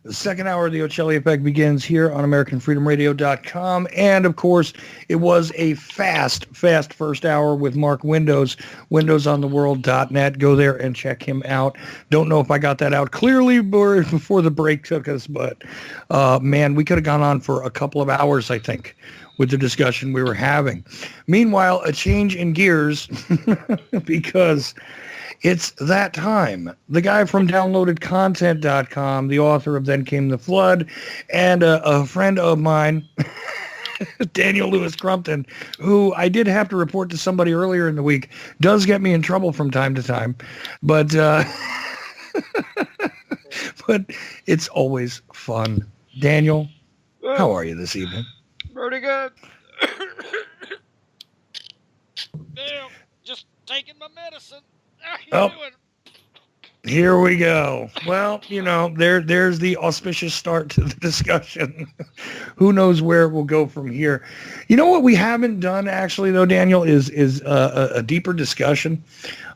The second hour of the Ochelli Effect begins here on AmericanFreedomRadio.com. And, of course, it was a fast first hour with Mark Windows, windowsontheworld.net. Go there and check him out. Don't know if I got that out clearly before the break took us, but, man, we could have gone on for a couple of hours, I think, with the discussion we were having. Meanwhile, a change in gears because it's that time. The guy from downloadedcontent.com, the author of Then Came the Flood, and a friend of mine, Daniel Lewis Crumpton, who I did have to report to somebody earlier in the week, does get me in trouble from time to time. But, but it's always fun. Daniel, how are you this evening? Pretty good. Damn, just taking my medicine. How you doing? Here we go. Well, you know, there's the auspicious start to the discussion. Who knows where it will go from here? You know what we haven't done actually, though, Daniel, is a deeper discussion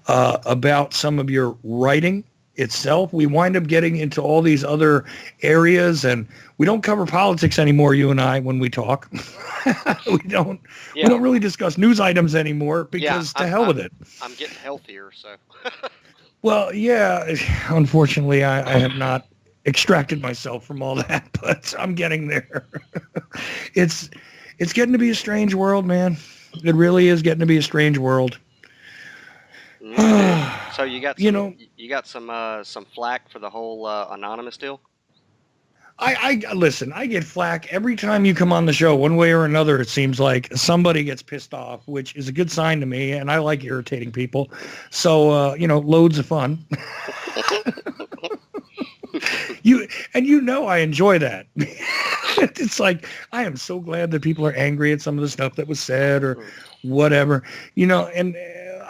about some of your writing itself. We wind up getting into all these other areas, and we don't cover politics anymore, you and I, when we talk. we don't really discuss news items anymore because to hell with it. I'm getting healthier, so. Well, yeah, unfortunately, I have not extracted myself from all that, but I'm getting there. It's getting to be a strange world, man. It really is getting to be a strange world. So you got some flack for the whole anonymous deal? I listen, I get flack every time you come on the show, one way or another. It seems like somebody gets pissed off, which is a good sign to me, and I like irritating people. So, loads of fun. I enjoy that. It's like, I am so glad that people are angry at some of the stuff that was said or whatever, and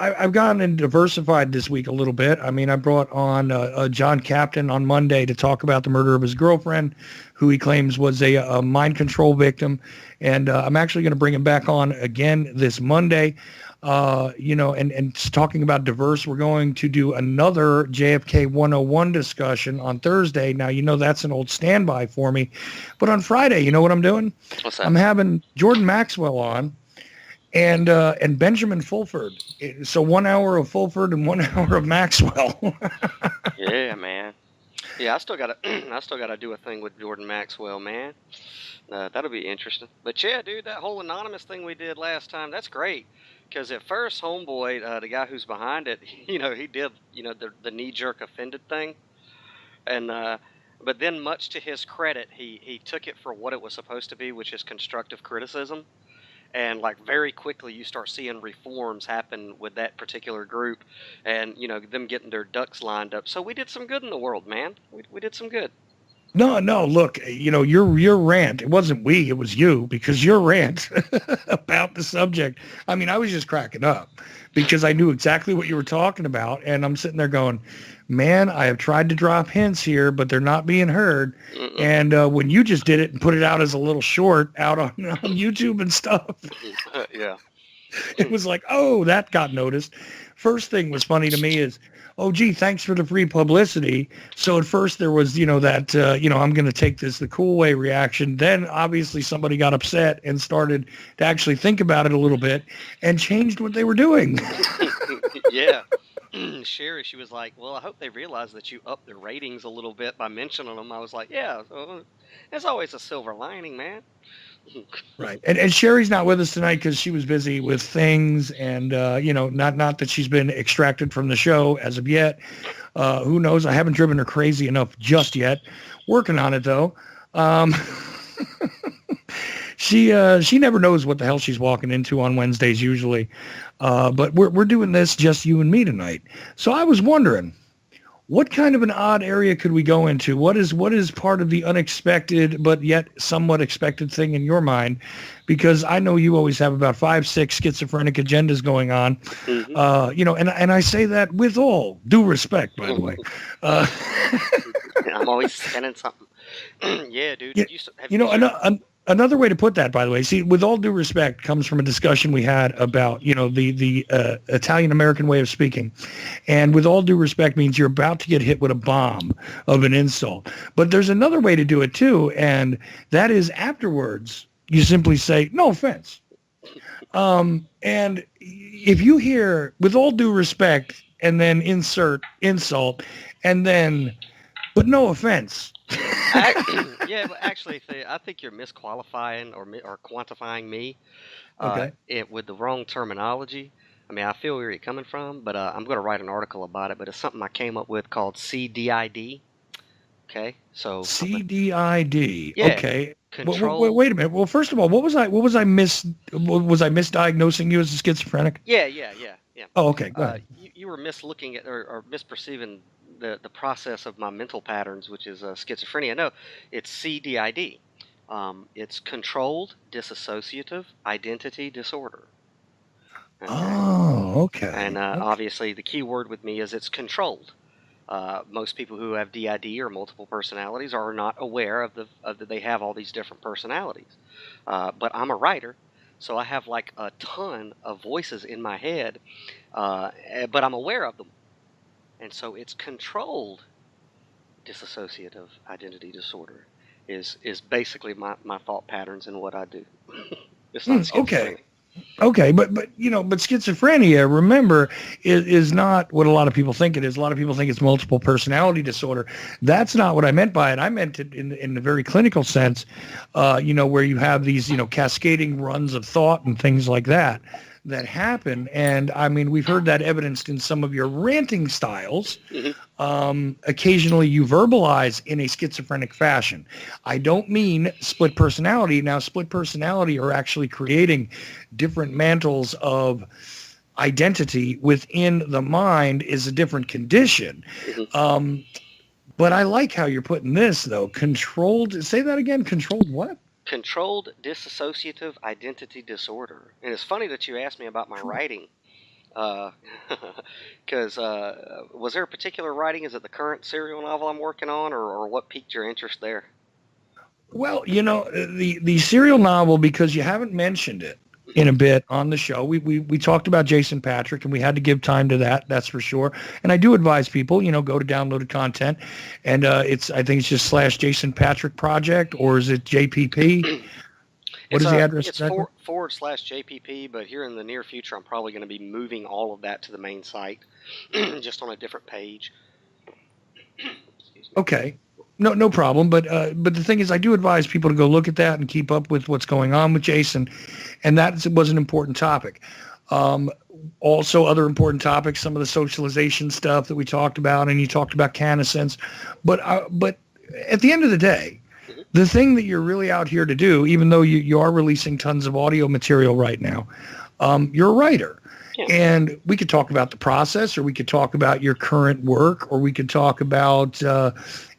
I've gotten and diversified this week a little bit. I mean, I brought on John Captain on Monday to talk about the murder of his girlfriend, who he claims was a mind control victim. And I'm actually going to bring him back on again this Monday, and talking about diverse. We're going to do another JFK 101 discussion on Thursday. Now, that's an old standby for me. But on Friday, you know what I'm doing? What's that? I'm having Jordan Maxwell on. And Benjamin Fulford. So 1 hour of Fulford and 1 hour of Maxwell. Yeah, man. Yeah, I still gotta do a thing with Jordan Maxwell, man. That'll be interesting. But yeah, dude, that whole anonymous thing we did last time, that's great. Because at first, Homeboy, the guy who's behind it, he did, the knee-jerk offended thing. And but then, much to his credit, he took it for what it was supposed to be, which is constructive criticism. And very quickly you start seeing reforms happen with that particular group and, them getting their ducks lined up. So we did some good in the world, man. We did some good. No, look, your rant, it wasn't we, it was you, because your rant about the subject, I mean, I was just cracking up because I knew exactly what you were talking about. And I'm sitting there going, man, I have tried to drop hints here, but they're not being heard. And when you just did it and put it out as a little short out on YouTube and stuff, yeah, it was like, oh, that got noticed. First thing was funny to me is, oh, gee, thanks for the free publicity. So at first there was, that, I'm going to take this the cool way reaction. Then obviously somebody got upset and started to actually think about it a little bit and changed what they were doing. Yeah. Sherry, she was like, well, I hope they realize that you upped their ratings a little bit by mentioning them. I was like, yeah, there's always a silver lining, man. Right. And Sherry's not with us tonight because she was busy with things and, not that she's been extracted from the show as of yet. Who knows? I haven't driven her crazy enough just yet. Working on it, though. She never knows what the hell she's walking into on Wednesdays usually. But we're doing this just you and me tonight. So I was wondering, what kind of an odd area could we go into? What is part of the unexpected but yet somewhat expected thing in your mind? Because I know you always have about 5-6 schizophrenic agendas going on. Mm-hmm. And I say that with all due respect, by the way. I'm always spinning something. Yeah, dude. another way to put that, by the way, see, with all due respect, comes from a discussion we had about, the Italian American way of speaking. And with all due respect means you're about to get hit with a bomb of an insult. But there's another way to do it too, and that is afterwards, you simply say, no offense. And if you hear, with all due respect, and then insert insult, and then, but no offense. Yeah, but actually, I think you're misqualifying or quantifying me Okay. with the wrong terminology. I mean, I feel where you're coming from, but I'm going to write an article about it. But it's something I came up with called CDID. Okay, so CDID. yeah, Okay. control. Wait a minute. Well, first of all, was I misdiagnosing you as a schizophrenic? Yeah. Oh, okay. Go ahead. You were mislooking at or misperceiving the process of my mental patterns, which is schizophrenia. No, it's CDID. It's controlled dissociative identity disorder. Okay. Oh, And okay. Okay. obviously, the key word with me is it's controlled. Most people who have DID or multiple personalities are not aware of that they have all these different personalities. But I'm a writer, so I have like a ton of voices in my head, but I'm aware of them, and so it's controlled dissociative identity disorder is basically my thought patterns and what I do. It's not Okay. schizophrenic. Okay, but schizophrenia, remember, is not what a lot of people think it is. A lot of people think it's multiple personality disorder. That's not what I meant by it. I meant it in the very clinical sense, where you have these, cascading runs of thought and things like that happen. And I mean, we've heard that evidenced in some of your ranting styles. Hmm. Occasionally you verbalize in a schizophrenic fashion. I don't mean split personality. Now, split personality are actually creating different mantles of identity within the mind is a different condition. Hmm. But I like how you're putting this, though. Controlled, say that again, controlled what? Controlled dissociative identity disorder. And it's funny that you asked me about my writing. Because was there a particular writing? Is it the current serial novel I'm working on, or what piqued your interest there? Well, the serial novel, because you haven't mentioned it in a bit on the show. We talked about Jason Patrick, and we had to give time to that. That's for sure. And I do advise people, go to downloaded content, and I think it's just slash Jason Patrick Project, or is it JPP? What is the address It's exactly? / JPP, but here in the near future, I'm probably going to be moving all of that to the main site, just on a different page. Excuse me. Okay. No problem. But the thing is, I do advise people to go look at that and keep up with what's going on with Jason, and that was an important topic. Also, other important topics, some of the socialization stuff that we talked about, and you talked about CannaSense. But at the end of the day, Mhm. the thing that you're really out here to do, even though you are releasing tons of audio material right now, you're a writer. Yeah. And we could talk about the process, or we could talk about your current work, or we could talk about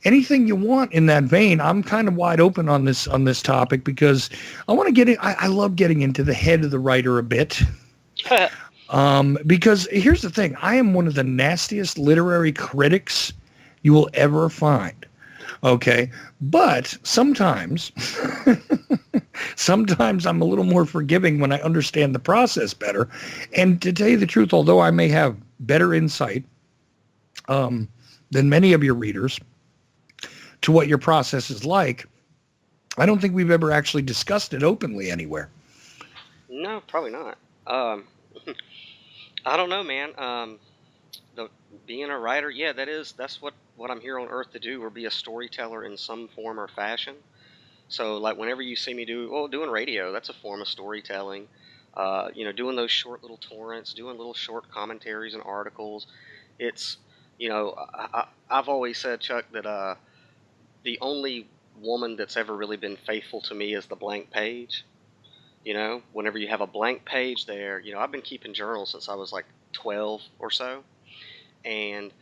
anything you want in that vein. I'm kind of wide open on this topic because I want to get it. I love getting into the head of the writer a bit. Because here's the thing. I am one of the nastiest literary critics you will ever find. Okay. But sometimes I'm a little more forgiving when I understand the process better. And to tell you the truth, although I may have better insight than many of your readers to what your process is like, I don't think we've ever actually discussed it openly anywhere. No, probably not. Um, I don't know, man. The being a writer, yeah, that's what I'm here on Earth to do, or be a storyteller in some form or fashion. So, like, whenever you see me doing radio, that's a form of storytelling. Doing those short little torrents, doing little short commentaries and articles. It's, I've always said, Chuck, that the only woman that's ever really been faithful to me is the blank page. Whenever you have a blank page there, I've been keeping journals since I was like 12 or so. And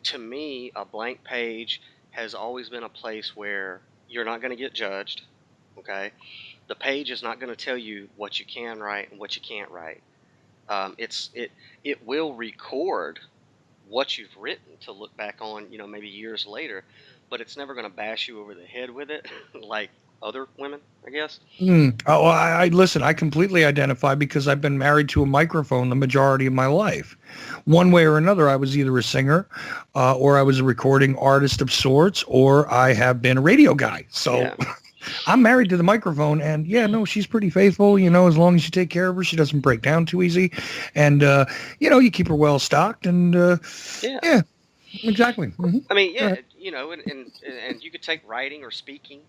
to me, a blank page has always been a place where you're not going to get judged. Okay. The page is not going to tell you what you can write and what you can't write. It will record what you've written to look back on, maybe years later, but it's never going to bash you over the head with it like other women, I guess. Oh, I listen. I completely identify because I've been married to a microphone the majority of my life. One way or another, I was either a singer, or I was a recording artist of sorts, or I have been a radio guy. So Yeah. I'm married to the microphone, and yeah, no, she's pretty faithful. As long as you take care of her, she doesn't break down too easy, and you keep her well stocked, and Yeah. yeah, exactly. I mean, Go yeah, ahead. and you could take writing or speaking,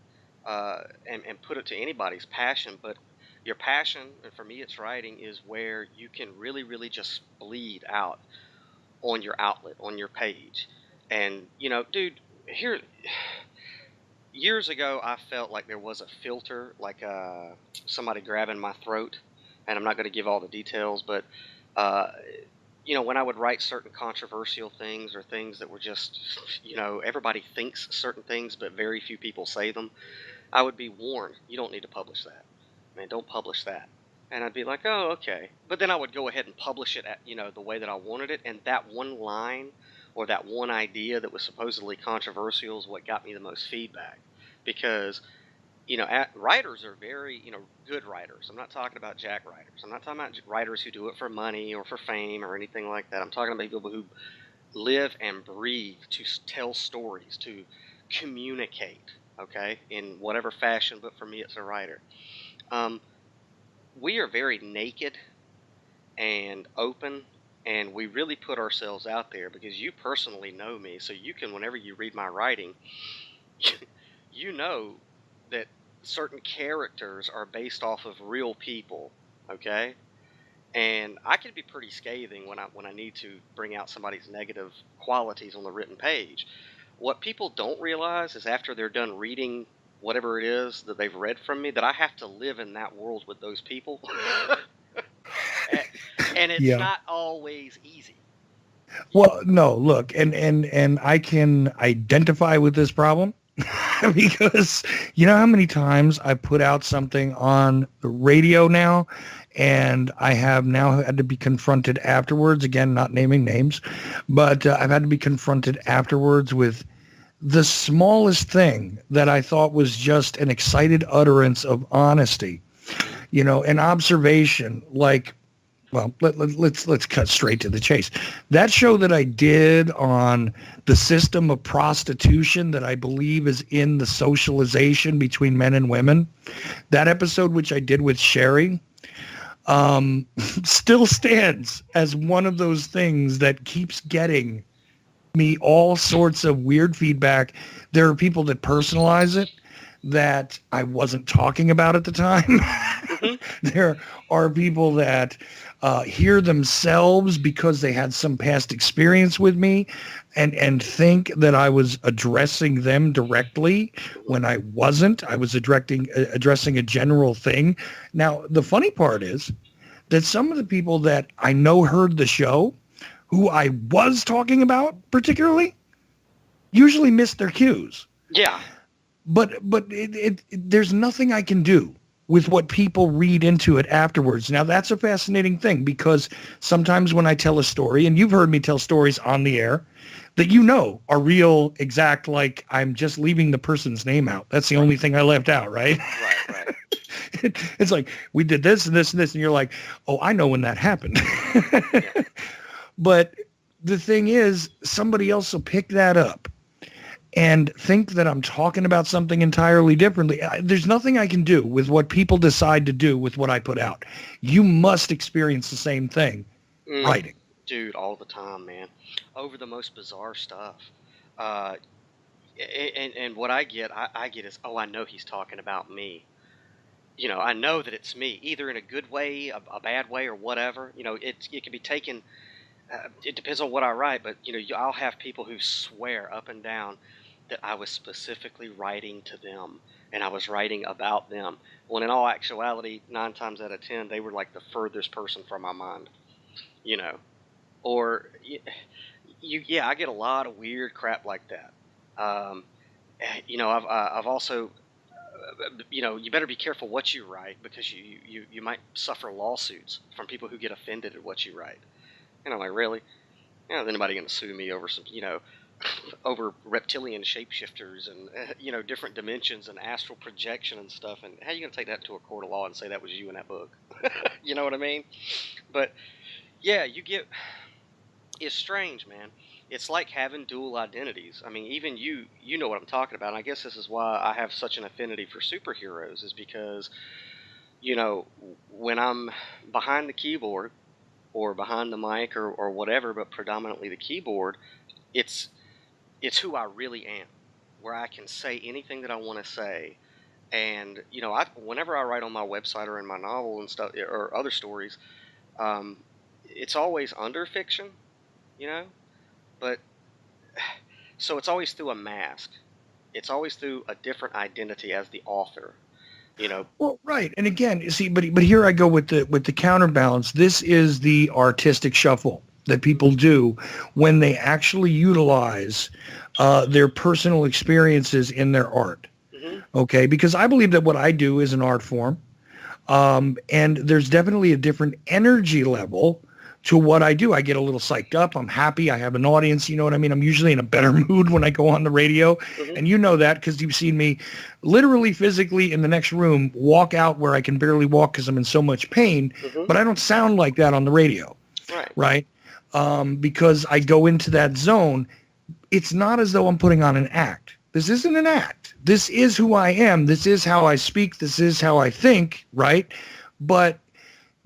and put it to anybody's passion, but your passion, and for me, it's writing, is where you can really, really just bleed out on your outlet, on your page, and dude, here, years ago, I felt like there was a filter, like somebody grabbing my throat, and I'm not going to give all the details, but uh, when I would write certain controversial things or things that were just, everybody thinks certain things, but very few people say them, I would be warned, you don't need to publish that. Man, don't publish that. And I'd be like, oh, okay. But then I would go ahead and publish it at, the way that I wanted it. And that one line or that one idea that was supposedly controversial is what got me the most feedback. Because writers are very, good writers. I'm not talking about jack writers. I'm not talking about writers who do it for money or for fame or anything like that. I'm talking about people who live and breathe to tell stories, to communicate, okay, in whatever fashion, but for me, it's a writer. Um, we are very naked and open, and we really put ourselves out there because you personally know me, so you can, whenever you read my writing, you know that certain characters are based off of real people, okay? And I can be pretty scathing when I need to bring out somebody's negative qualities on the written page. What people don't realize is after they're done reading whatever it is that they've read from me, that I have to live in that world with those people. And it's Yeah. not always easy. Well, no, look, and I can identify with this problem because you know how many times I put out something on the radio now, and I have now had to be confronted afterwards, again, not naming names, but I've had to be confronted afterwards with the smallest thing that I thought was just an excited utterance of honesty, an observation like, well, let's cut straight to the chase. That show that I did on the system of prostitution that I believe is in the socialization between men and women, that episode which I did with Sherry, still stands as one of those things that keeps getting me all sorts of weird feedback. There are people that personalize it that I wasn't talking about at the time. Hmm. There are people that hear themselves because they had some past experience with me and think that I was addressing them directly when I wasn't. I was addressing a general thing. Now, the funny part is that some of the people that I know heard the show, who I was talking about particularly, usually missed their cues. Yeah. But there's nothing I can do with what people read into it afterwards. Now, that's a fascinating thing because sometimes when I tell a story, and you've heard me tell stories on the air that are real, exact, like I'm just leaving the person's name out. That's the only thing I left out, right? Right. It's like, we did this and this and this, and you're like, oh, I know when that happened. Yeah. But the thing is, somebody else will pick that up and think that I'm talking about something entirely differently. There's nothing I can do with what people decide to do with what I put out. You must experience the same thing Mm, writing. dude, all the time, man. Over the most bizarre stuff. Uh, and what I get is, oh, I know he's talking about me. I know that it's me, either in a good way, a bad way, or whatever. It can be taken. It depends on what I write, but I'll have people who swear up and down that I was specifically writing to them and I was writing about them. When in all actuality, 9 times out of 10, they were like the furthest person from my mind. You know, or yeah, I get a lot of weird crap like that. Um, I've also, you better be careful what you write because you might suffer lawsuits from people who get offended at what you write. And I'm like, really? Is anybody going to sue me over some, over reptilian shapeshifters and different dimensions and astral projection and stuff. And how are you going to take that to a court of law and say that was you in that book? You know what I mean? But yeah, it's strange, man. It's like having dual identities. I mean, even you know what I'm talking about. And I guess this is why I have such an affinity for superheroes, is because, when I'm behind the keyboard or behind the mic or whatever, but predominantly the keyboard, it's who I really am, where I can say anything that I want to say. And, whenever I write on my website or in my novel and stuff or other stories, it's always under fiction, but so it's always through a mask. It's always through a different identity as the author, Well, right. And again, you see, but here I go with the counterbalance. This is the artistic shuffle that people do when they actually utilize their personal experiences in their art. Mm-hmm. Okay, because I believe that what I do is an art form, and there's definitely a different energy level to what I do. I get a little psyched up. I'm happy. I have an audience. You know what I mean? I'm usually in a better mood when I go on the radio. Mm-hmm. And you know that because you've seen me literally physically in the next room walk out where I can barely walk because I'm in so much pain. Mm-hmm. But I don't sound like that on the radio. Right? Because I go into that zone. It's not as though I'm putting on an act. This isn't an act. This is who I am. This is how I speak. This is how I think, right? But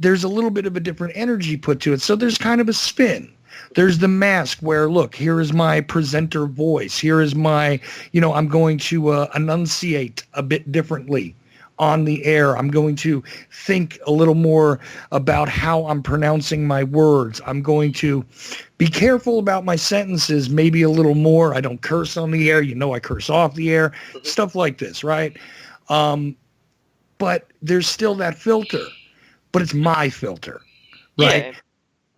there's a little bit of a different energy put to it. So there's kind of a spin. There's the mask where, look, here is my presenter voice. Here is my, I'm going to enunciate a bit differently on the air. I'm going to think a little more about how I'm pronouncing my words. I'm going to be careful about my sentences, maybe a little more. I don't curse on the air. I curse off the air, stuff like this, right? But there's still that filter. But it's my filter, right?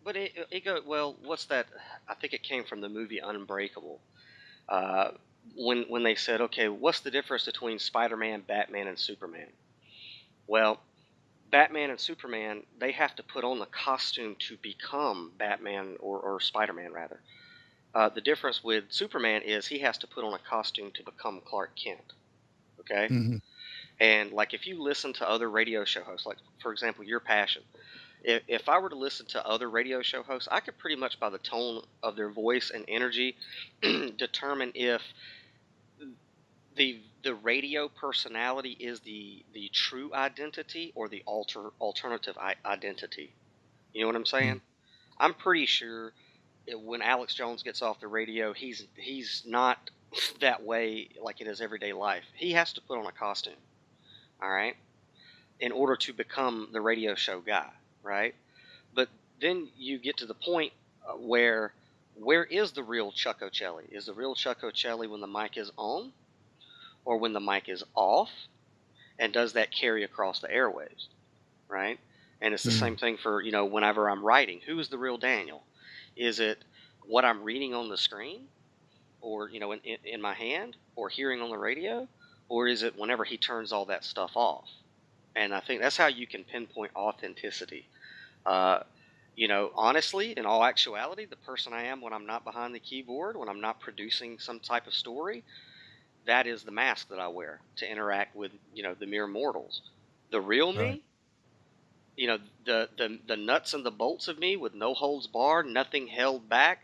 Yeah, but what's that? I think it came from the movie Unbreakable. When they said, okay, what's the difference between Spider-Man, Batman, and Superman? Well, Batman and Superman, they have to put on the costume to become Batman or Spider-Man, rather. The difference with Superman is he has to put on a costume to become Clark Kent, okay? Mm-hmm. And like if you listen to other radio show hosts, like for example, Your Passion, if I were to listen to other radio show hosts, I could pretty much by the tone of their voice and energy determine if the radio personality is the true identity or the alternative identity. You know what I'm saying? Mm-hmm. I'm pretty sure when Alex Jones gets off the radio, he's not that way like in his everyday life. He has to put on a costume. All right, in order to become the radio show guy, right? But then you get to the point where is the real Chuck Ochelli? Is the real Chuck Ochelli when the mic is on or when the mic is off? And does that carry across the airwaves, right? And it's the same thing for, whenever I'm writing. Who is the real Daniel? Is it what I'm reading on the screen or, in my hand or hearing on the radio? Or is it whenever he turns all that stuff off? And I think that's how you can pinpoint authenticity. Honestly, in all actuality, the person I am when I'm not behind the keyboard, when I'm not producing some type of story, that is the mask that I wear to interact with, the mere mortals. The real me, the nuts and the bolts of me with no holds barred, nothing held back,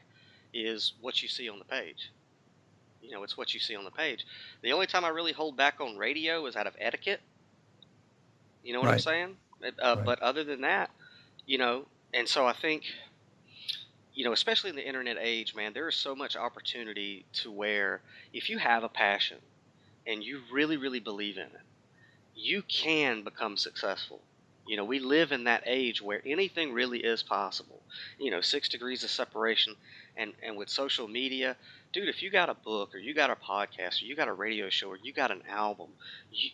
is what you see on the page. It's what you see on the page. The only time I really hold back on radio is out of etiquette. You know what I'm saying? Right. But other than that, and so I think, especially in the internet age, man, there is so much opportunity to where if you have a passion and you really, really believe in it, you can become successful. We live in that age where anything really is possible. 6 degrees of separation. And with social media, dude, if you got a book or you got a podcast or you got a radio show or you got an album,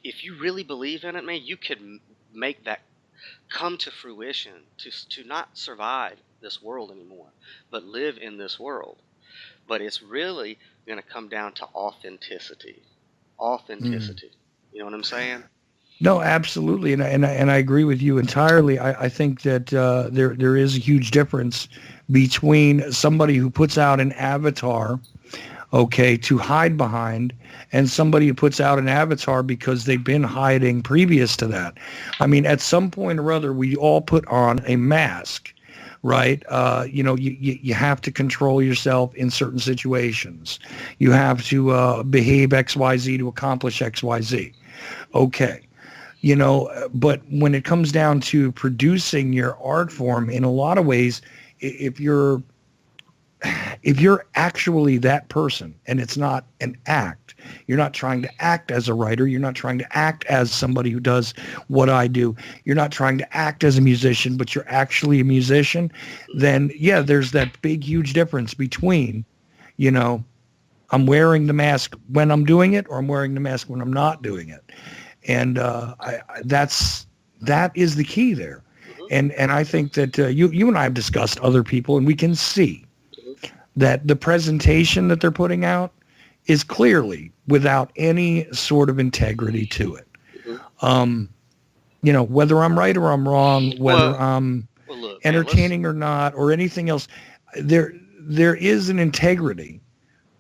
if you really believe in it, man, you could make that come to fruition to not survive this world anymore, but live in this world. But it's really going to come down to authenticity. You know what I'm saying? No, absolutely, and I agree with you entirely. I think that there is a huge difference between somebody who puts out an avatar okay, to hide behind, and somebody who puts out an avatar because they've been hiding previous to that. I mean, at some point or other, we all put on a mask, right? You have to control yourself in certain situations. You have to behave XYZ to accomplish XYZ. Okay. But when it comes down to producing your art form, in a lot of ways, if you're actually that person and it's not an act, you're not trying to act as a writer, you're not trying to act as somebody who does what I do, you're not trying to act as a musician, but you're actually a musician, then yeah, there's that big, huge difference between, you know, I'm wearing the mask when I'm doing it or I'm wearing the mask when I'm not doing it. And that is the key there. And I think that you and I have discussed other people, and we can see that the presentation that they're putting out is clearly without any sort of integrity to it. Whether I'm right or I'm wrong, whether I'm Well, look, man, entertaining or not, or anything else, there is an integrity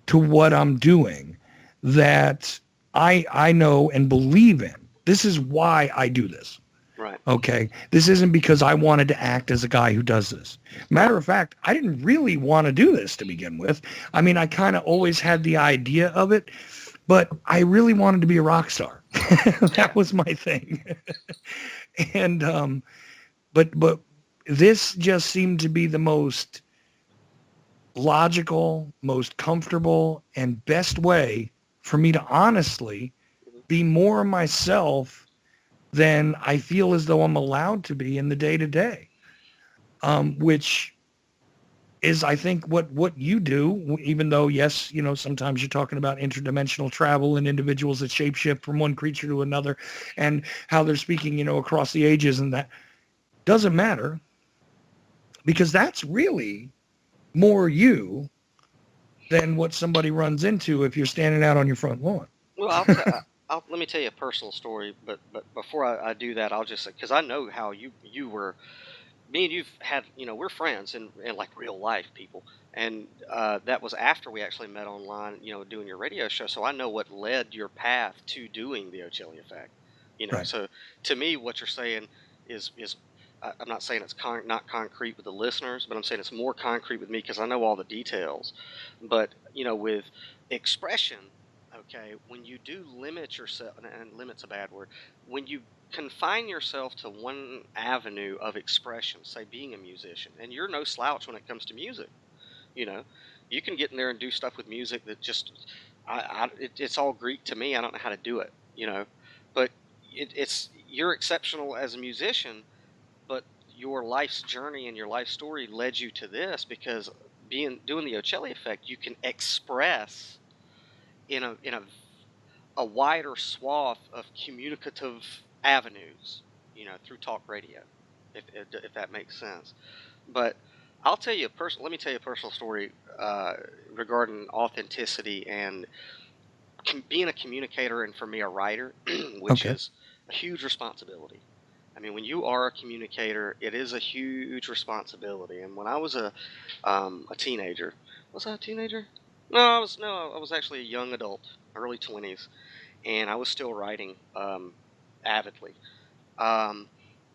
to what I'm doing that I know and believe in. This is why I do this. right. Okay. This isn't because I wanted to act as a guy who does this. Matter of fact, I didn't really want to do this to begin with. I mean, I kind of always had the idea of it, but I really wanted to be a rock star. That was my thing. And but this just seemed to be the most logical, most comfortable, and best way for me to honestly be more myself than I feel as though I'm allowed to be in the day to day, which is, I think, what you do, even though, yes, sometimes you're talking about interdimensional travel and individuals that shapeshift from one creature to another and how they're speaking, across the ages, and that doesn't matter because that's really more you than what somebody runs into if you're standing out on your front lawn. Well, let me tell you a personal story, but before I do that, I'll just say, because I know how you were. Me and you've had, we're friends in like real life people, and that was after we actually met online, doing your radio show. So I know what led your path to doing the Ochelli effect. Right. So to me, what you're saying is I'm not saying it's not concrete with the listeners, but I'm saying it's more concrete with me because I know all the details. But with expression, okay, when you do limit yourself, and limit's a bad word, when you confine yourself to one avenue of expression, say being a musician, and you're no slouch when it comes to music, you know, you can get in there and do stuff with music that just, it's all Greek to me. I don't know how to do it, but it's you're exceptional as a musician, but your life's journey and your life story led you to this because doing the Ochelli effect, you can express in a wider swath of communicative avenues, through talk radio, if that makes sense. But let me tell you a personal story regarding authenticity and being a communicator, and for me, a writer, which Okay. is a huge responsibility. I mean, when you are a communicator, it is a huge responsibility. And when I was a teenager, was I a teenager? No, I was actually a young adult, early 20s, and I was still writing avidly. Um,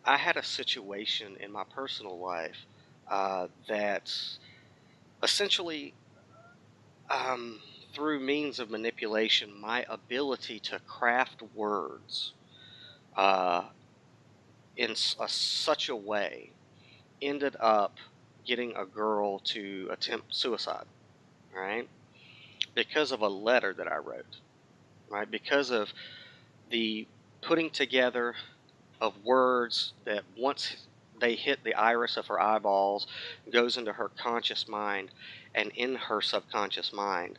I had a situation in my personal life that essentially, through means of manipulation, my ability to craft words uh, in such a way ended up getting a girl to attempt suicide, right? Because of a letter that I wrote, right? Because of the putting together of words that once they hit the iris of her eyeballs goes into her conscious mind, and in her subconscious mind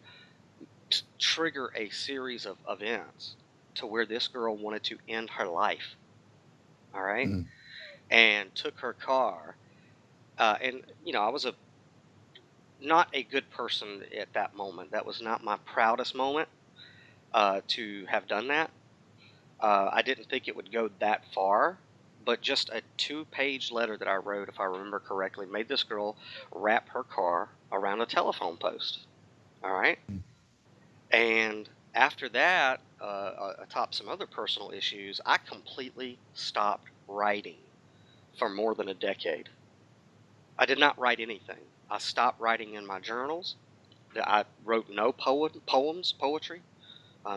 trigger a series of events to where this girl wanted to end her life, all right, Mm. and took her car, and I was not a good person at that moment. That was not my proudest moment to have done that. I didn't think it would go that far, but just a 2-page letter that I wrote, if I remember correctly, made this girl wrap her car around a telephone post. All right. And after that, atop some other personal issues, I completely stopped writing for more than a decade. I did not write anything. I stopped writing in my journals. I wrote no poetry,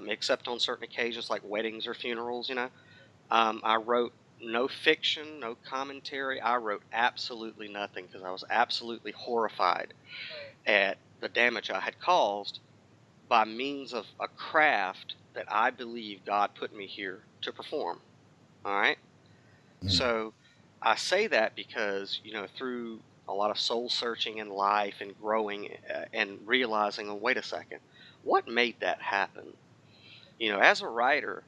except on certain occasions like weddings or funerals, you know. I wrote no fiction, no commentary. I wrote absolutely nothing because I was absolutely horrified at the damage I had caused by means of a craft that I believe God put me here to perform. All right. So I say that because, you know, through a lot of soul searching in life and growing and realizing, oh, wait a second, what made that happen? You know, as a writer,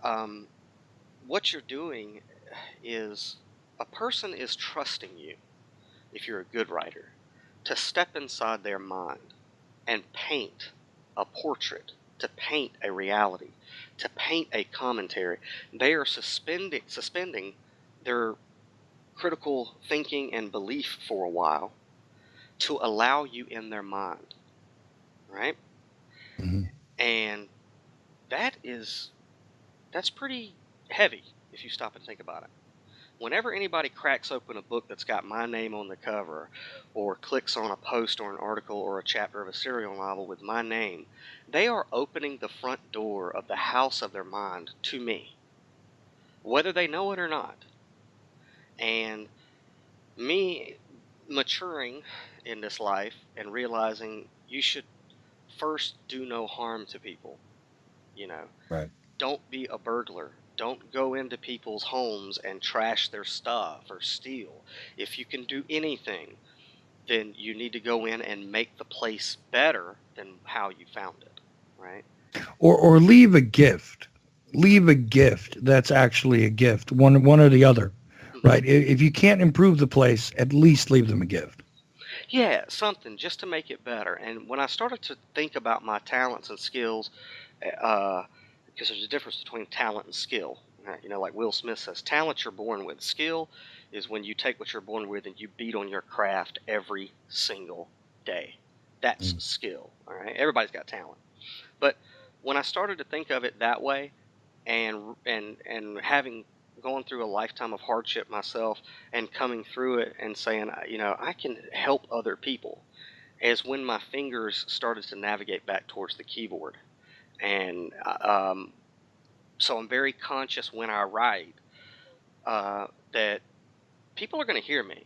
um, what you're doing is a person is trusting you, if you're a good writer, to step inside their mind and paint a portrait, to paint a reality, to paint a commentary. They are suspending their critical thinking and belief for a while to allow you in their mind, right? Mm-hmm. And that's pretty heavy if you stop and think about it. Whenever anybody cracks open a book that's got my name on the cover, or clicks on a post or an article or a chapter of a serial novel with my name, they are opening the front door of the house of their mind to me, whether they know it or not. And me maturing in this life and realizing you should first do no harm to people, you know. Right. Don't be a burglar. Don't go into people's homes and trash their stuff or steal. If you can do anything, then you need to go in and make the place better than how you found it, right? Or leave a gift. Leave a gift that's actually a gift. One or the other. Hmm. Right. If you can't improve the place, at least leave them a gift. Yeah, something just to make it better. And when I started to think about my talents and skills, uh, because there's a difference between talent and skill. You know, like Will Smith says, talent you're born with. Skill is when you take what you're born with and you beat on your craft every single day. That's Mm. skill, all right? Everybody's got talent. But when I started to think of it that way, and having gone through a lifetime of hardship myself and coming through it and saying, you know, I can help other people, as when my fingers started to navigate back towards the keyboard. And so I'm very conscious when I write that people are going to hear me.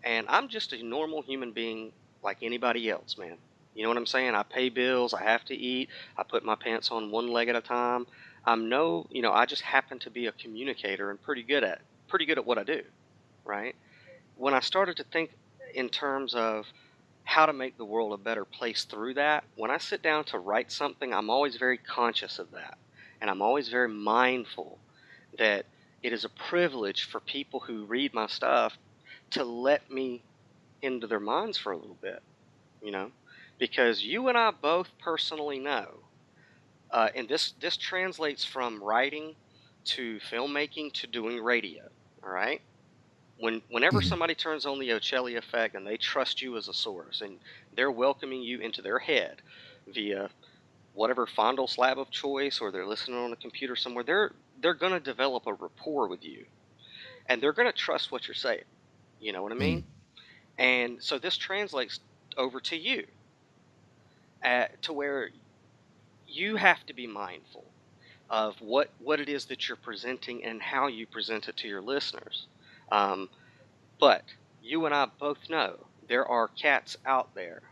And I'm just a normal human being like anybody else, man. You know what I'm saying? I pay bills, I have to eat, I put my pants on one leg at a time. You know, I just happen to be a communicator and pretty good at what I do, right? When I started to think in terms of how to make the world a better place through that, when I sit down to write something, I'm always very conscious of that. And I'm always very mindful that it is a privilege for people who read my stuff to let me into their minds for a little bit, you know, because you and I both personally know, and this translates from writing to filmmaking to doing radio. All right, whenever Mhm. somebody turns on the Ochelli effect and they trust you as a source and they're welcoming you into their head via whatever fondle slab of choice, or they're listening on a computer somewhere, they're going to develop a rapport with you, and they're going to trust what you're saying. You know what I Mm. mean? And so this translates over to you, to where you have to be mindful of what it is that you're presenting and how you present it to your listeners. Um, but you and I both know there are cats out there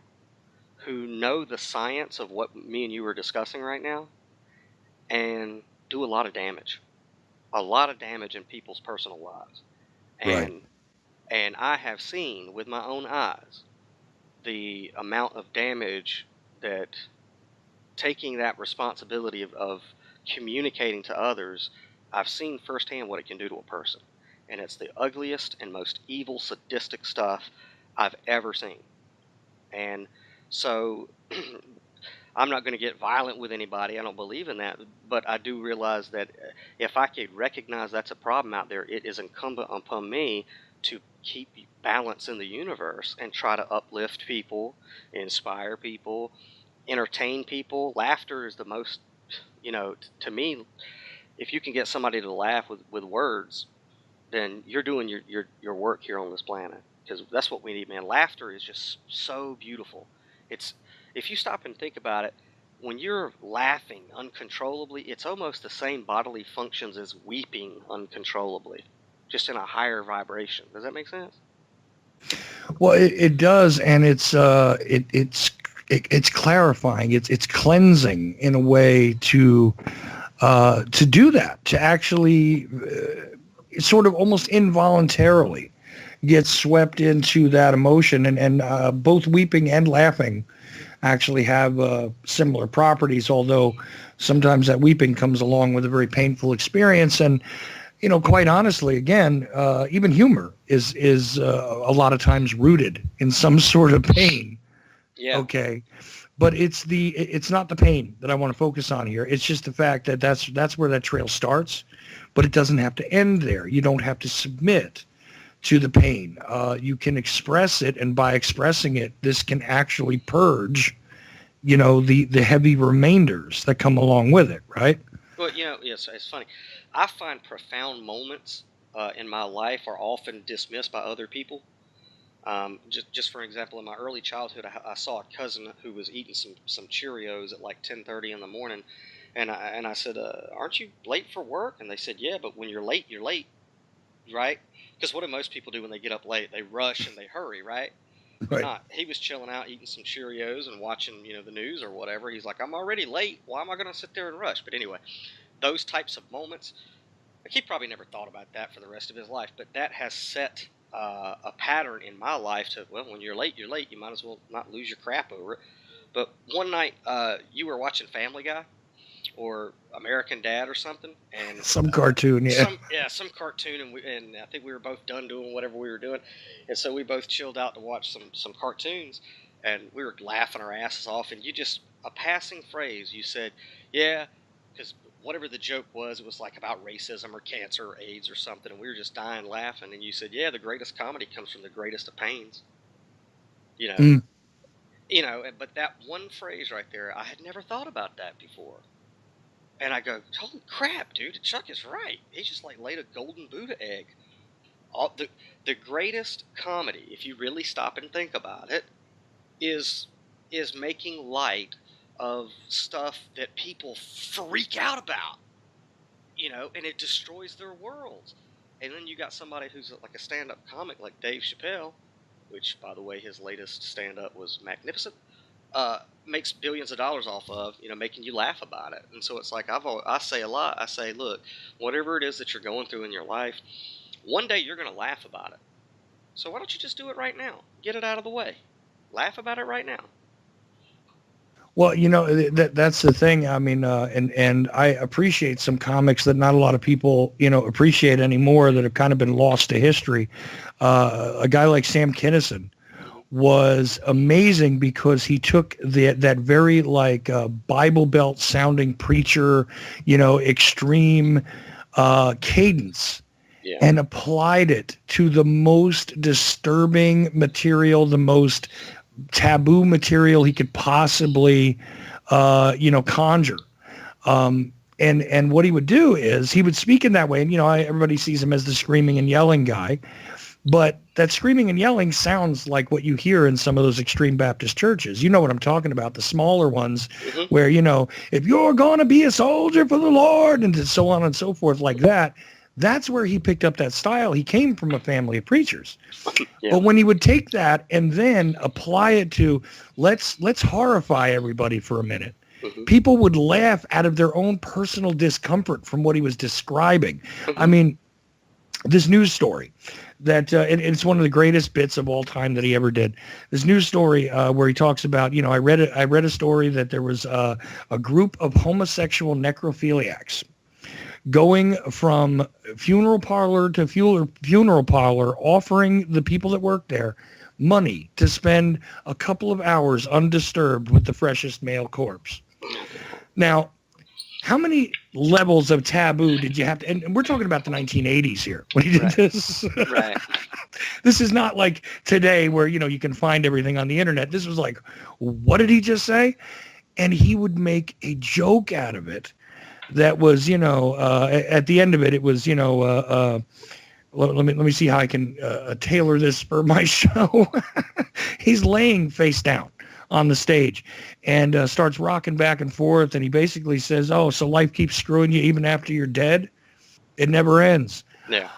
who know the science of what me and you are discussing right now and do a lot of damage in people's personal lives. Right. And I have seen with my own eyes the amount of damage that taking that responsibility of communicating to others, I've seen firsthand what it can do to a person. And it's the ugliest and most evil, sadistic stuff I've ever seen. And so I'm not going to get violent with anybody. I don't believe in that. But I do realize that if I could recognize that's a problem out there, it is incumbent upon me to keep balance in the universe and try to uplift people, inspire people, entertain people. Laughter is the most, to me, if you can get somebody to laugh with words, then you're doing your work here on this planet, because that's what we need, man. Laughter is just so beautiful. It's, if you stop and think about it, when you're laughing uncontrollably, it's almost the same bodily functions as weeping uncontrollably, just in a higher vibration. Does that make sense? Well, it does, and it's clarifying. It's cleansing in a way to do that, to actually sort of almost involuntarily get swept into that emotion, and both weeping and laughing actually have similar properties, although sometimes that weeping comes along with a very painful experience. And quite honestly, again, even humor is a lot of times rooted in some sort of pain. Yeah. Okay. But it's not the pain that I want to focus on here. It's just the fact that that's where that trail starts, but it doesn't have to end there. You don't have to submit to the pain. You can express it, and by expressing it, this can actually purge, the heavy remainders that come along with it, right? Well, yes, it's funny. I find profound moments in my life are often dismissed by other people. Just for example, in my early childhood, I saw a cousin who was eating some Cheerios at like 10:30 in the morning, and I said, "Aren't you late for work?" And they said, "Yeah, but when you're late, right?" Because what do most people do when they get up late? They rush and they hurry, right? But Right. not. He was chilling out, eating some Cheerios and watching, the news or whatever. He's like, "I'm already late. Why am I going to sit there and rush?" But anyway, those types of moments, like, he probably never thought about that for the rest of his life, but that has set a pattern in my life to, well, when you're late, you're late. You might as well not lose your crap over it. But one night, you were watching Family Guy or American Dad or something, and Some cartoon, yeah. some cartoon, and I think we were both done doing whatever we were doing, and so we both chilled out to watch some cartoons, and we were laughing our asses off, and you just, a passing phrase, you said, "Yeah," because whatever the joke was, it was like about racism or cancer or AIDS or something, and we were just dying laughing, and you said, "Yeah, the greatest comedy comes from the greatest of pains." You know, Mm. But that one phrase right there, I had never thought about that before. And I go, "Holy crap, dude, Chuck is right. He just like laid a golden Buddha egg." The greatest comedy, if you really stop and think about it, is making light of stuff that people freak out about, and it destroys their worlds. And then you got somebody who's like a stand-up comic like Dave Chappelle, which, by the way, his latest stand-up was magnificent. Makes billions of dollars off of, making you laugh about it. And so it's like, I say a lot. I say, look, whatever it is that you're going through in your life, one day you're going to laugh about it. So why don't you just do it right now? Get it out of the way. Laugh about it right now. Well, that's the thing. I mean, and I appreciate some comics that not a lot of people, appreciate anymore, that have kind of been lost to history. A guy like Sam Kinison was amazing because he took that very like Bible Belt sounding preacher, extreme cadence, Yeah. and applied it to the most disturbing material, the most taboo material he could possibly, conjure. And what he would do is he would speak in that way. And, everybody sees him as the screaming and yelling guy. But that screaming and yelling sounds like what you hear in some of those extreme Baptist churches. You know what I'm talking about, the smaller ones, Mm-hmm. where, if you're going to be a soldier for the Lord, and so on and so forth like that. That's where he picked up that style. He came from a family of preachers. Yeah. But when he would take that and then apply it to, let's horrify everybody for a minute, Mm-hmm. people would laugh out of their own personal discomfort from what he was describing. Mm-hmm. I mean, this news story that it's one of the greatest bits of all time that he ever did. This news story where he talks about, I read a story that there was a group of homosexual necrophiliacs going from funeral parlor to funeral parlor, offering the people that work there money to spend a couple of hours undisturbed with the freshest male corpse. Now, how many levels of taboo did you have to, and we're talking about the 1980s here when he did Right. this. Right. This is not like today where, you can find everything on the internet. This was like, what did he just say? and he would make a joke out of it that was, at the end of it, it was, let me see how I can tailor this for my show. He's laying face down on the stage and starts rocking back and forth. And he basically says, "Oh, so life keeps screwing you even after you're dead? It never ends." Yeah.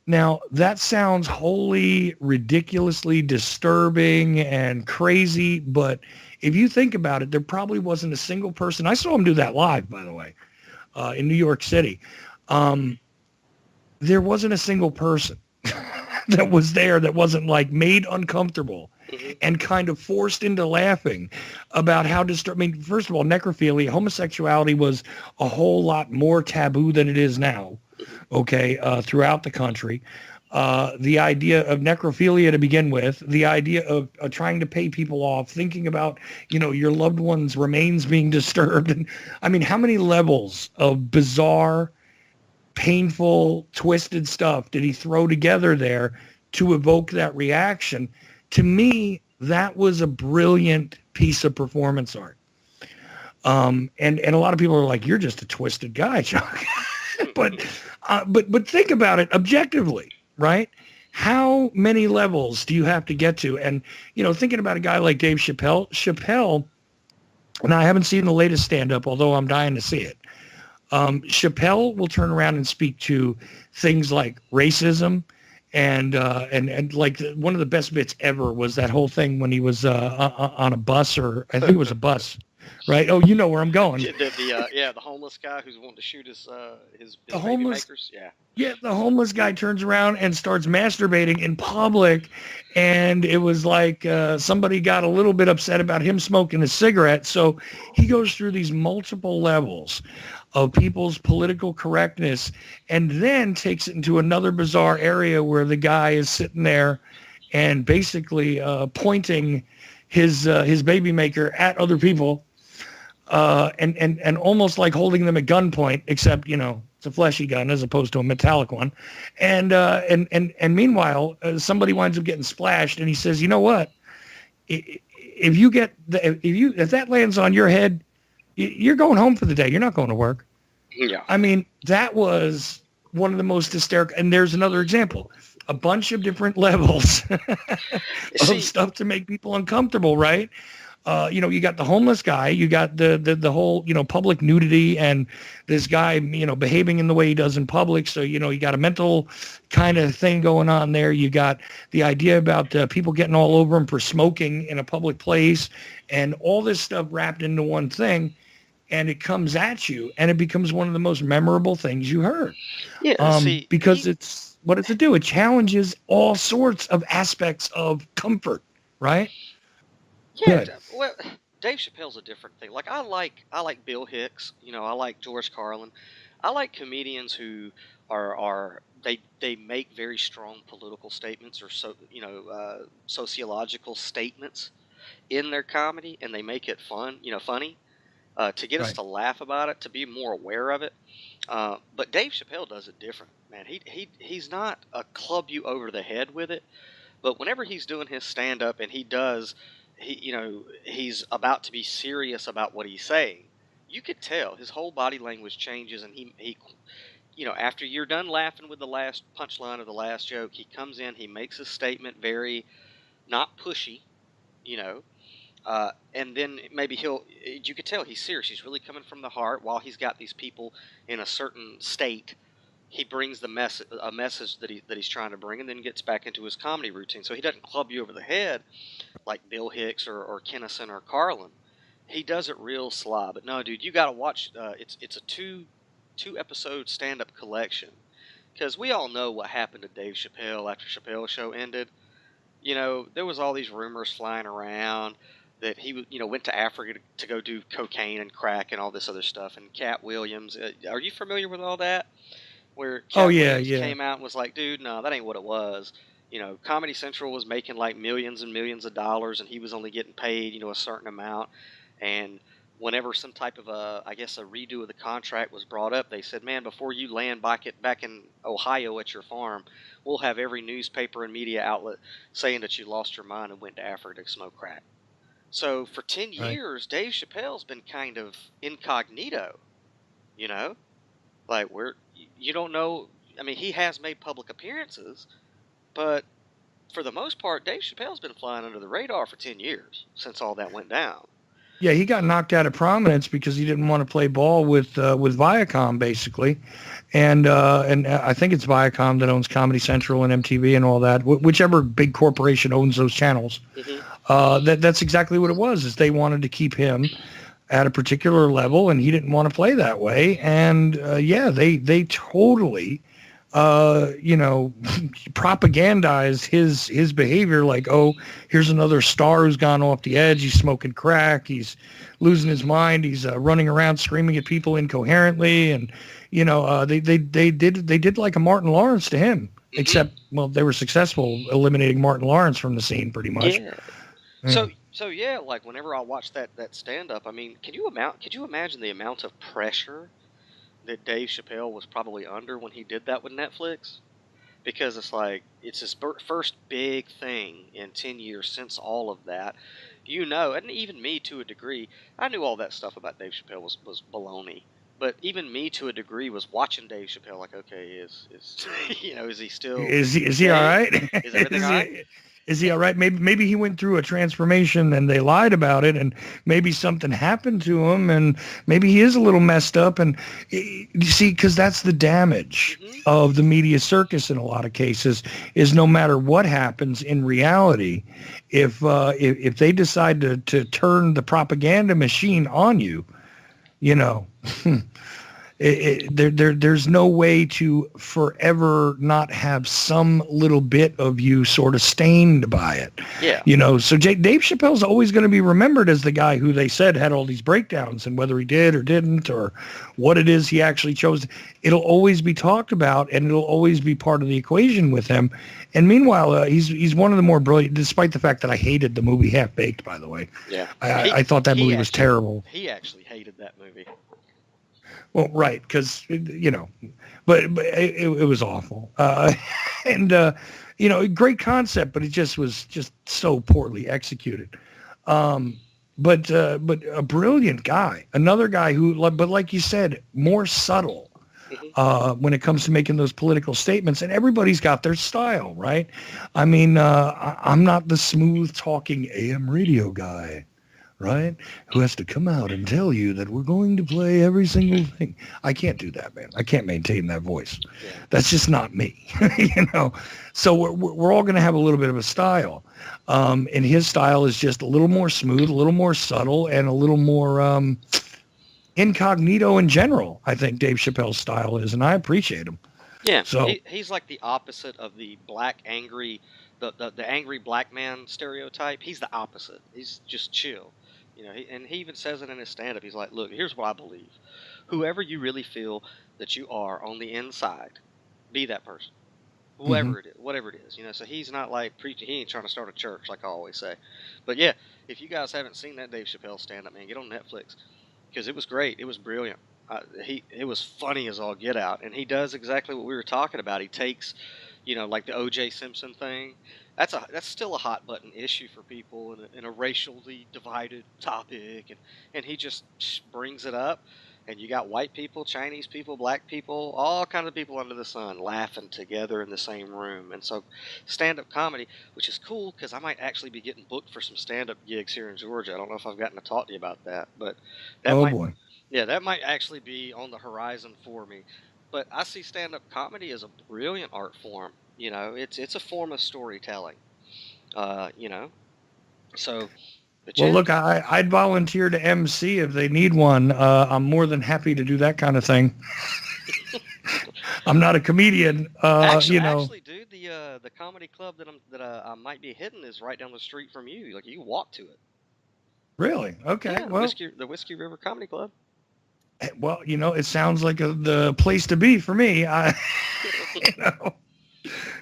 Now that sounds wholly ridiculously disturbing and crazy, but if you think about it, there probably wasn't a single person. I saw him do that live, by the way, in New York City. There wasn't a single person that was there that wasn't like made uncomfortable and kind of forced into laughing about how disturbing. I mean, first of all, necrophilia, homosexuality was a whole lot more taboo than it is now. Okay, throughout the country. The idea of necrophilia to begin with, the idea of trying to pay people off, thinking about, your loved one's remains being disturbed. And I mean, how many levels of bizarre, painful, twisted stuff did he throw together there to evoke that reaction? To me, that was a brilliant piece of performance art. And a lot of people are like, "You're just a twisted guy, Chuck." but think about it objectively, right? How many levels do you have to get to? And thinking about a guy like Dave Chappelle, and I haven't seen the latest stand-up, although I'm dying to see it. Chappelle will turn around and speak to things like racism, and like one of the best bits ever was that whole thing when he was on a bus, or I think it was a bus, right? Oh, you know where I'm going. The homeless guy who's wanting to shoot his The baby homeless makers. Yeah. Yeah, the homeless guy turns around and starts masturbating in public, and it was like somebody got a little bit upset about him smoking a cigarette. So he goes through these multiple levels of people's political correctness, and then takes it into another bizarre area where the guy is sitting there and basically pointing his baby maker at other people, and almost like holding them at gunpoint, except it's a fleshy gun as opposed to a metallic one, and meanwhile somebody winds up getting splashed, and he says, "You know what? If you get if that lands on your head, you're going home for the day. You're not going to work." Yeah. I mean, that was one of the most hysterical. And there's another example. A bunch of different levels of stuff to make people uncomfortable, right? You got the homeless guy, you got the whole, public nudity, and this guy, behaving in the way he does in public. So, you got a mental kind of thing going on there. You got the idea about people getting all over him for smoking in a public place, and all this stuff wrapped into one thing. And it comes at you, and it becomes one of the most memorable things you heard. Yeah. Because what does it do? It challenges all sorts of aspects of comfort, right? Yeah. Well, Dave Chappelle's a different thing. Like I like Bill Hicks. I like George Carlin. I like comedians who are they make very strong political statements, or sociological statements in their comedy, and they make it funny, to get us Right. to laugh about it, to be more aware of it. But Dave Chappelle does it different, man. He's not a club you over the head with it, but whenever he's doing his stand up and he's about to be serious about what he's saying, you could tell his whole body language changes, and he after you're done laughing with the last punchline of the last joke, he comes in, he makes a statement, very not pushy, you know, and then maybe you could tell he's serious. He's really coming from the heart. While he's got these people in a certain state, he brings a message that he's trying to bring, and then gets back into his comedy routine. So he doesn't club you over the head like Bill Hicks or Kinison or Carlin. He does it real sly. But no, dude, you got to watch. It's a two episode stand up collection, because we all know what happened to Dave Chappelle after Chappelle's show ended. There was all these rumors flying around that he went to Africa to go do cocaine and crack and all this other stuff. And Cat Williams, are you familiar with all that? Where Oh, Cat yeah, Williams yeah. came out and was like, "Dude, no, that ain't what it was." Comedy Central was making like millions and millions of dollars, and he was only getting paid, a certain amount. And whenever some type of I guess a redo of the contract was brought up, they said, "Man, before you land back in Ohio at your farm, we'll have every newspaper and media outlet saying that you lost your mind and went to Africa to smoke crack." So for 10 Right. years, Dave Chappelle's been kind of incognito, you know? Like, you don't know. I mean, he has made public appearances, but for the most part, Dave Chappelle's been flying under the radar for 10 years since all that went down. Yeah, he got knocked out of prominence because he didn't want to play ball with Viacom, basically, and I think it's Viacom that owns Comedy Central and MTV and all that. Whichever big corporation owns those channels, that's exactly what it was. Is they wanted to keep him at a particular level, and he didn't want to play that way. And yeah, they totally propagandize his behavior, like, oh, here's another star who's gone off the edge. He's smoking crack. He's losing his mind. He's running around screaming at people incoherently. And, they did like a Martin Lawrence to him, except, well, they were successful eliminating Martin Lawrence from the scene pretty much. Yeah. So yeah, like whenever I watch that stand-up, I mean, could you imagine the amount of pressure that Dave Chappelle was probably under when he did that with Netflix? Because it's like, it's his first big thing in 10 years since all of that. And even me to a degree, I knew all that stuff about Dave Chappelle was baloney. But even me to a degree was watching Dave Chappelle like, okay, is is he still... Is he all right? Is everything all right? Is he all right? Maybe he went through a transformation and they lied about it, and maybe something happened to him, and maybe he is a little messed up. And you see, because that's the damage of the media circus in a lot of cases, is no matter what happens in reality, if they decide to turn the propaganda machine on you, there's no way to forever not have some little bit of you sort of stained by it. Yeah. So Dave Chappelle's always going to be remembered as the guy who they said had all these breakdowns, and whether he did or didn't, or what it is he actually chose, it'll always be talked about, and it'll always be part of the equation with him. And meanwhile, he's one of the more brilliant, despite the fact that I hated the movie Half Baked, by the way. Yeah. I thought that movie was terrible. He actually hated that movie. Well, right, because, but it was awful. And great concept, but it just was just so poorly executed. But a brilliant guy, another guy who, but like you said, more subtle when it comes to making those political statements. And everybody's got their style, right? I mean, I'm not the smooth talking AM radio guy, right? Who has to come out and tell you that we're going to play every single thing. I can't do that, man. I can't maintain that voice. Yeah. That's just not me, So we're all going to have a little bit of a style. And his style is just a little more smooth, a little more subtle, and a little more incognito in general, I think Dave Chappelle's style is, and I appreciate him. Yeah, so he's like the opposite of the black, angry, the angry black man stereotype. He's the opposite. He's just chill. And he even says it in his stand-up. He's like, look, here's what I believe. Whoever you really feel that you are on the inside, be that person. Whatever it is. So he's not like preaching. He ain't trying to start a church, like I always say. But yeah, if you guys haven't seen that Dave Chappelle stand-up, man, get on Netflix, because it was great. It was brilliant. It was funny as all get out. And he does exactly what we were talking about. He takes, like the O.J. Simpson thing. That's still a hot button issue for people in a racially divided topic, and he just brings it up, and you got white people, Chinese people, black people, all kinds of people under the sun laughing together in the same room. And so stand-up comedy, which is cool because I might actually be getting booked for some stand-up gigs here in Georgia. I don't know if I've gotten to talk to you about that, but that might actually be on the horizon for me. But I see stand-up comedy as a brilliant art form. It's a form of storytelling. So. Well, look, I'd volunteer to MC if they need one. I'm more than happy to do that kind of thing. I'm not a comedian, Actually, dude, the comedy club that I might be hitting is right down the street from you. Like, you can walk to it. Really? Okay. Yeah, well, the Whiskey River Comedy Club. Well, it sounds like the place to be for me.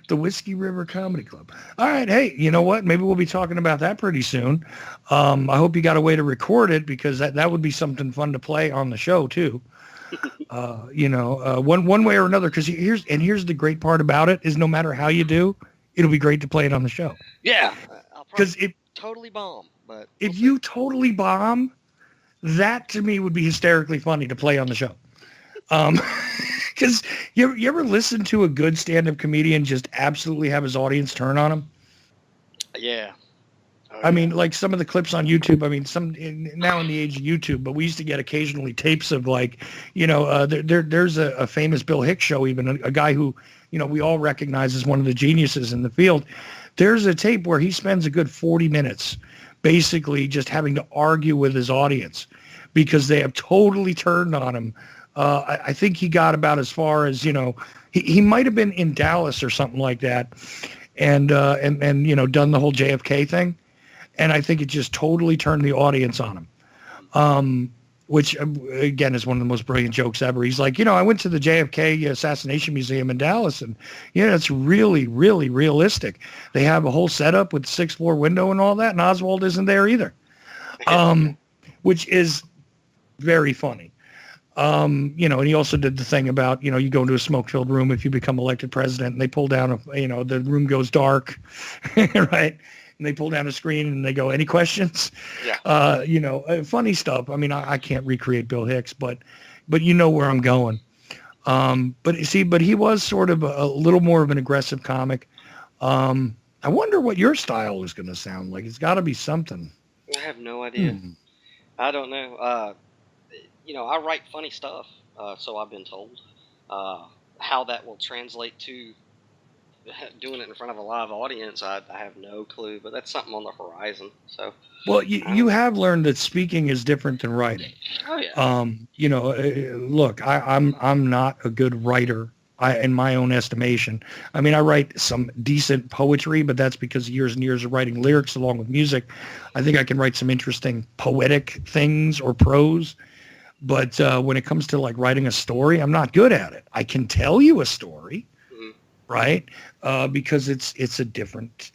The Whiskey River Comedy Club. All right. Hey, you know what? Maybe we'll be talking about that pretty soon. I hope you got a way to record it, because that would be something fun to play on the show too. One way or another, because here's the great part about it is no matter how you do, it'll be great to play it on the show. Yeah. Because totally bomb, but we'll If see. you totally bomb, that to me would be hysterically funny to play on the show. Because you ever listen to a good stand-up comedian just absolutely have his audience turn on him? Yeah. Oh I yeah. mean, like some of the clips on YouTube. I mean, now in the age of YouTube, but we used to get occasionally tapes of like, there's a famous Bill Hicks show, even a guy who, we all recognize as one of the geniuses in the field. There's a tape where he spends a good 40 minutes basically just having to argue with his audience because they have totally turned on him. I think he got about as far as, he might have been in Dallas or something like that and done the whole JFK thing. And I think it just totally turned the audience on him. Which again is one of the most brilliant jokes ever. He's like, I went to the JFK Assassination Museum in Dallas, and it's really, really realistic. They have a whole setup with sixth floor window and all that, and Oswald isn't there either, which is very funny. And he also did the thing about, you go into a smoke-filled room if you become elected president, and they pull down the room goes dark, right? And they pull down a screen and they go, any questions? Yeah. Funny stuff. I mean, I can't recreate Bill Hicks, but you know where I'm going. But he was sort of a little more of an aggressive comic. I wonder what your style is going to sound like. It's got to be something. I have no idea. Hmm. I don't know. I write funny stuff, so I've been told. How that will translate to doing it in front of a live audience, I have no clue. But that's something on the horizon. So. Well, you have learned that speaking is different than writing. Oh yeah. Look, I'm not a good writer. In my own estimation, I mean, I write some decent poetry, but that's because years and years of writing lyrics along with music. I think I can write some interesting poetic things or prose. But when it comes to like writing a story, I'm not good at it. I can tell you a story, Mm-hmm. right? Because it's a different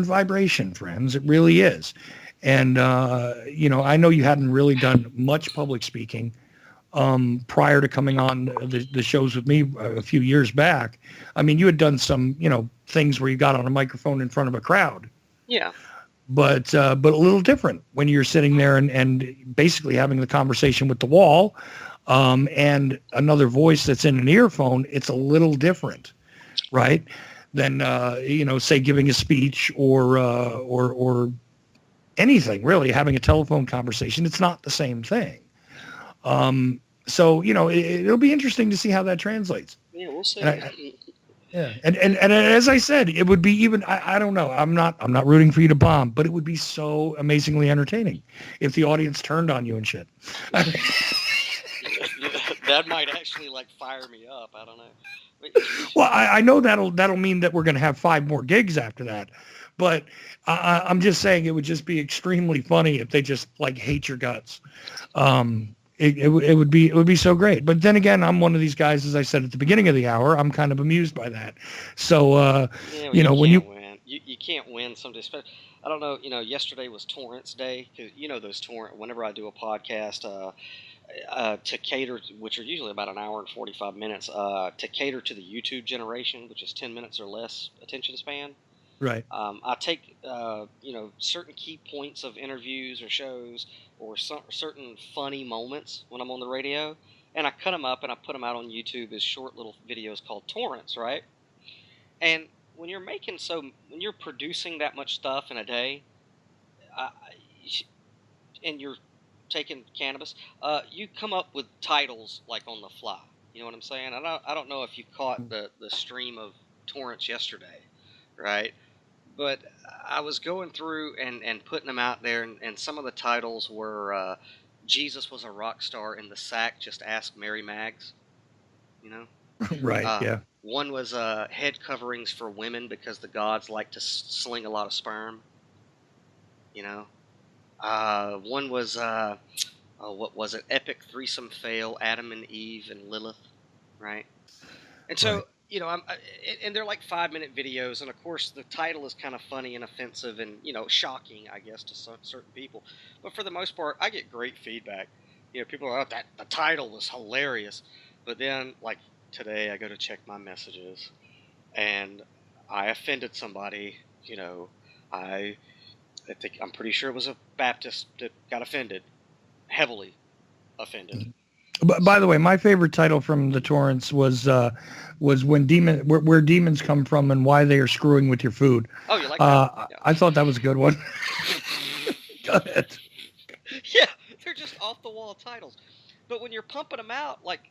vibration, friends. It really is. And I know you hadn't really done much public speaking prior to coming on the shows with me a few years back. I mean, you had done some things where you got on a microphone in front of a crowd, Yeah. but a little different when you're sitting there and basically having the conversation with the wall and another voice that's in an earphone. It's a little different, right? Than say giving a speech or anything really, having a telephone conversation. It's not the same thing. So it'll be interesting to see how that translates. Yeah, we'll see. And yeah, and as I said, it would be even. I don't know. I'm not rooting for you to bomb, but it would be so amazingly entertaining if the audience turned on you and shit. That might actually like fire me up. I don't know. But, Well, I know that'll mean that we're going to have 5 more gigs after that, but I'm just saying it would just be extremely funny if they just like hate your guts. It would be so great. But then again, I'm one of these guys, as I said at the beginning of the hour, I'm kind of amused by that. So, yeah, well, you when you, can't win. You can't win some days. I don't know. Yesterday was Torrance Day. 'Cause those torrent. Whenever I do a podcast, to cater, which are usually about an hour and 45 minutes, to cater to the YouTube generation, which is 10 minutes or less attention span. right, I take certain key points of interviews or shows or certain funny moments when I'm on the radio, and I cut them up and I put them out on YouTube as short little videos called torrents, right? And when you're producing that much stuff in a day, uh, and you're taking cannabis, you come up with titles like on the fly. You know what I'm saying? I don't know if you caught the stream of torrents yesterday, right? But I was going through and putting them out there, and some of the titles were Jesus was a rock star in the sack, just ask Mary Maggs, you know? right, Uh, yeah, one was head coverings for women because the gods like to sling a lot of sperm, you know? One was, what was it? Epic threesome fail, Adam and Eve and Lilith, right? And right, so, and they're like 5-minute videos, and of course the title is kind of funny and offensive and shocking, I guess, to certain people. But for the most part, I get great feedback. People are, oh, that the title was hilarious, but then like today, I go to check my messages, and I offended somebody. I I'm pretty sure it was a Baptist that got offended, heavily offended. By the way, my favorite title from the Torrents was when where demons come from and why they are screwing with your food. Oh, you like that? Yeah. I thought that was a good one. Go ahead. Yeah, they're just off the wall titles. But when you're pumping them out, like,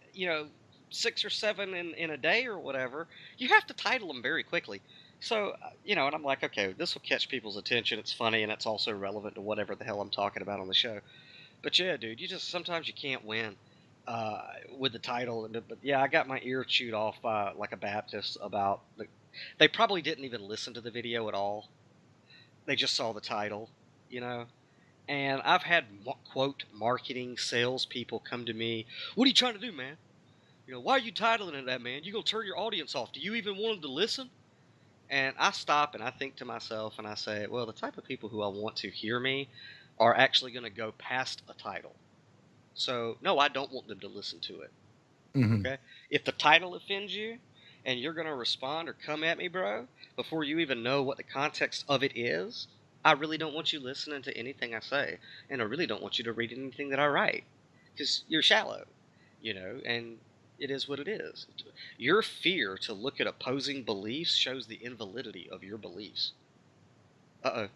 6 or 7 in a day or whatever, you have to title them very quickly. So, and I'm like, okay, this will catch people's attention. It's funny, and it's also relevant to whatever the hell I'm talking about on the show. But yeah, dude, sometimes you can't win with the title. But yeah, I got my ear chewed off by like a Baptist about they probably didn't even listen to the video at all. They just saw the title, And I've had, quote, marketing salespeople come to me. What are you trying to do, man? Why are you titling it that, man? You're going to turn your audience off. Do you even want them to listen? And I stop and I think to myself and I say, well, the type of people who I want to hear me are actually going to go past a title. So, no, I don't want them to listen to it. Mm-hmm. Okay? If the title offends you and you're going to respond or come at me, bro, before you even know what the context of it is, I really don't want you listening to anything I say. And I really don't want you to read anything that I write. Because you're shallow, and it is what it is. Your fear to look at opposing beliefs shows the invalidity of your beliefs. Uh-oh.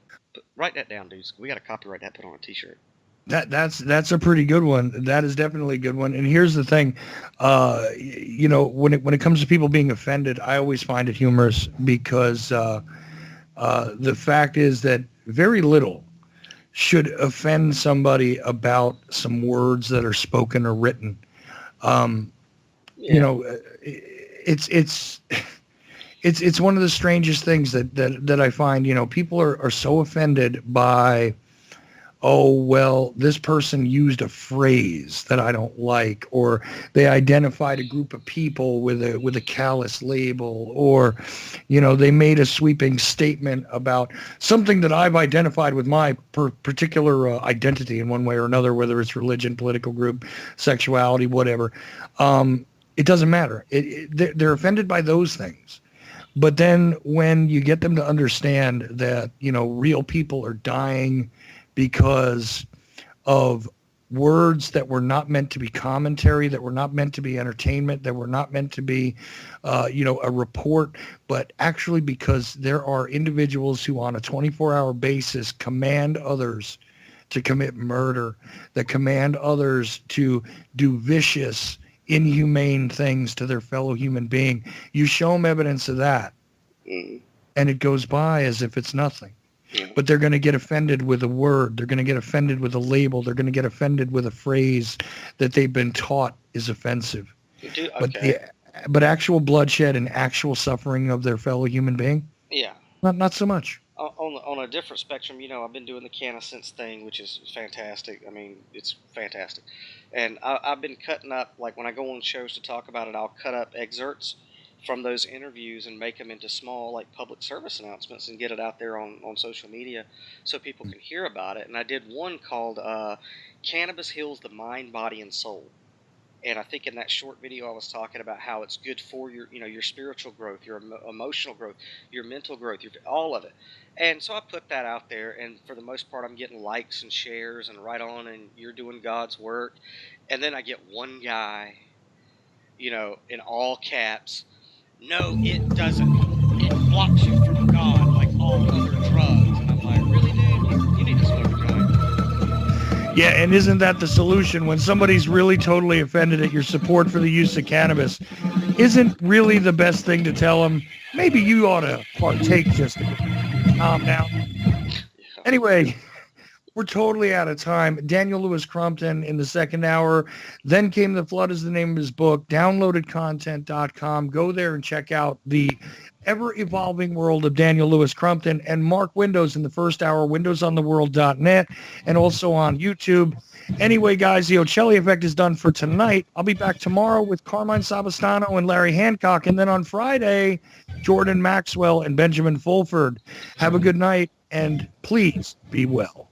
Write that down, dudes. We got to copyright that, put on a t-shirt. That's a pretty good one. That is definitely a good one. And here's the thing, when it comes to people being offended, I always find it humorous because the fact is that very little should offend somebody about some words that are spoken or written. It's one of the strangest things that I find. People are so offended by, oh, well, this person used a phrase that I don't like, or they identified a group of people with a callous label, or, they made a sweeping statement about something that I've identified with my particular identity in one way or another, whether it's religion, political group, sexuality, whatever. It doesn't matter. They're offended by those things. But then when you get them to understand that, real people are dying because of words that were not meant to be commentary, that were not meant to be entertainment, that were not meant to be, a report, but actually because there are individuals who on a 24-hour basis command others to commit murder, that command others to do vicious, inhumane things to their fellow human being. You show them evidence of that, and it goes by as if it's nothing. But they're going to get offended with a word. They're going to get offended with a label. They're going to get offended with a phrase that they've been taught is offensive. Okay. But actual bloodshed and actual suffering of their fellow human being? Yeah. Not so much. On a different spectrum, I've been doing the CannaSense thing, which is fantastic. I mean, it's fantastic. And I've been cutting up, like when I go on shows to talk about it, I'll cut up excerpts from those interviews and make them into small, like, public service announcements and get it out there on social media so people can hear about it. And I did one called Cannabis Heals the Mind, Body, and Soul. And I think in that short video I was talking about how it's good for your spiritual growth, your emotional growth, your mental growth, all of it. And so I put that out there, and for the most part I'm getting likes and shares and right on, and you're doing God's work. And then I get one guy, in all caps, no, it doesn't. It blocks you from God like all other drugs. And I'm like, really, dude? You need to smoke a joint. Yeah, and isn't that the solution? When somebody's really totally offended at your support for the use of cannabis, isn't really the best thing to tell them, maybe you ought to partake just a bit. Calm down. Yeah. Anyway, we're totally out of time. Daniel Lewis Crumpton in the second hour. Then Came the Flood is the name of his book. Downloadedcontent.com. Go there and check out the ever-evolving world of Daniel Lewis Crumpton, and Mark Windows in the first hour, windowsontheworld.net, and also on YouTube. Anyway, guys, the Ochelli Effect is done for tonight. I'll be back tomorrow with Carmine Sabastano and Larry Hancock, and then on Friday, Jordan Maxwell and Benjamin Fulford. Have a good night, and please be well.